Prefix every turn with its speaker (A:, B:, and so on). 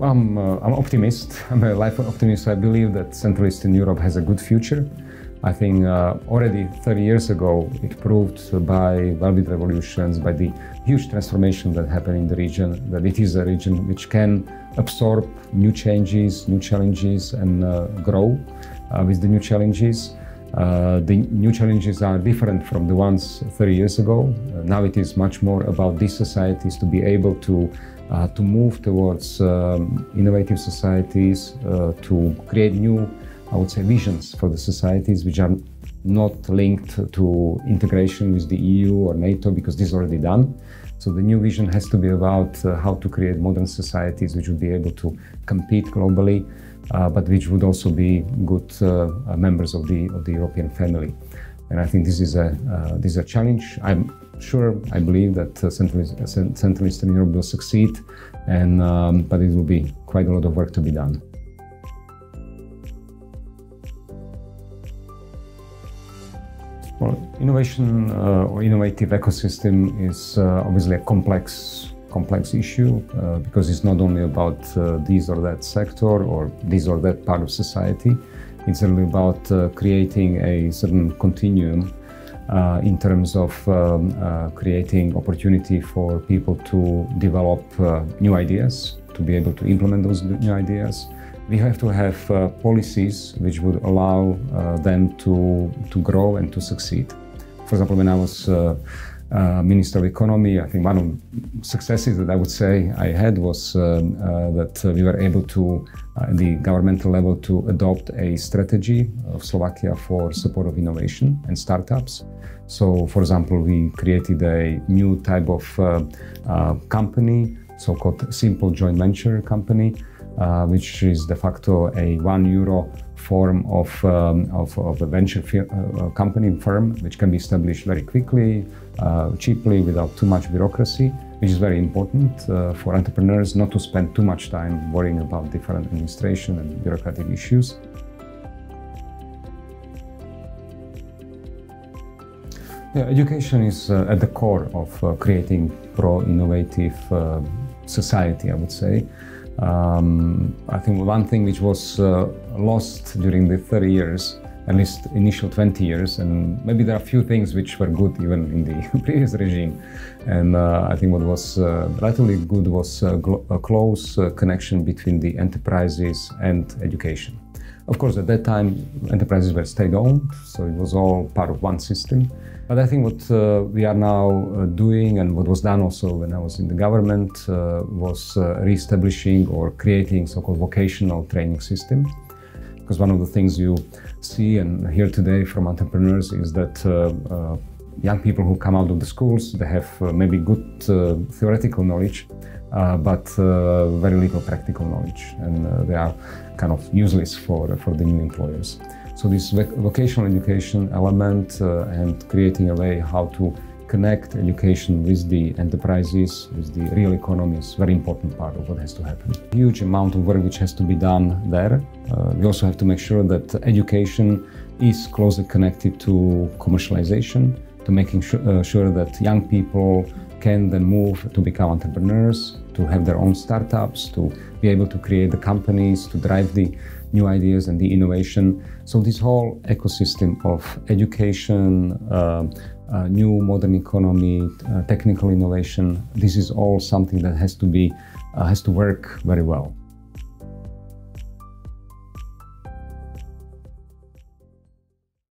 A: I'm optimist. I'm a life optimist. I believe that Central Eastern Europe has a good future. I think already 30 years ago it proved by valid revolutions, by the huge transformation that happened in the region, that it is a region which can absorb new changes, new challenges, and grow with the new challenges. The new challenges are different from the ones 30 years ago. Now it is much more about these societies to be able to move towards innovative societies, to create new, I would say, visions for the societies which are not linked to integration with the EU or NATO, because this is already done. So the new vision has to be about how to create modern societies which would be able to compete globally, but which would also be good members of the European family. And I think this is a challenge. I'm sure, I believe that Central Eastern Europe will succeed, and but it will be quite a lot of work to be done. Well, innovation or innovative ecosystem is obviously a complex issue because it's not only about this or that sector or this or that part of society. It's really about creating a certain continuum in terms of creating opportunity for people to develop new ideas, to be able to implement those new ideas. We have to have policies which would allow them to grow and to succeed. For example, when I was Minister of Economy, I think one of the successes that I would say I had was that we were able to, at the governmental level, to adopt a strategy of Slovakia for support of innovation and startups. So, for example, we created a new type of company, so-called simple joint venture company, which is de facto a €1 form of a venture company firm, which can be established very quickly, cheaply, without too much bureaucracy, which is very important for entrepreneurs not to spend too much time worrying about different administration and bureaucratic issues. Yeah, education is at the core of creating pro-innovative society, I would say. I think one thing which was lost during the 30 years, at least initial 20 years, and maybe there are a few things which were good even in the previous regime, and I think what was relatively good was a close connection between the enterprises and education. Of course, at that time, enterprises were state-owned, so it was all part of one system. But I think what we are now doing, and what was done also when I was in the government, was re-establishing or creating so-called vocational training system. Because one of the things you see and hear today from entrepreneurs is that young people who come out of the schools, they have maybe good theoretical knowledge, but very little practical knowledge, and they are kind of useless for the new employers. So this vocational education element and creating a way how to connect education with the enterprises, with the real economy is a very important part of what has to happen. Huge amount of work which has to be done there. We also have to make sure that education is closely connected to commercialization, to making sure that young people can then move to become entrepreneurs, to have their own startups, to be able to create the companies, to drive the new ideas and the innovation. So this whole ecosystem of education, new modern economy, technical innovation, this is all something that has to work very well.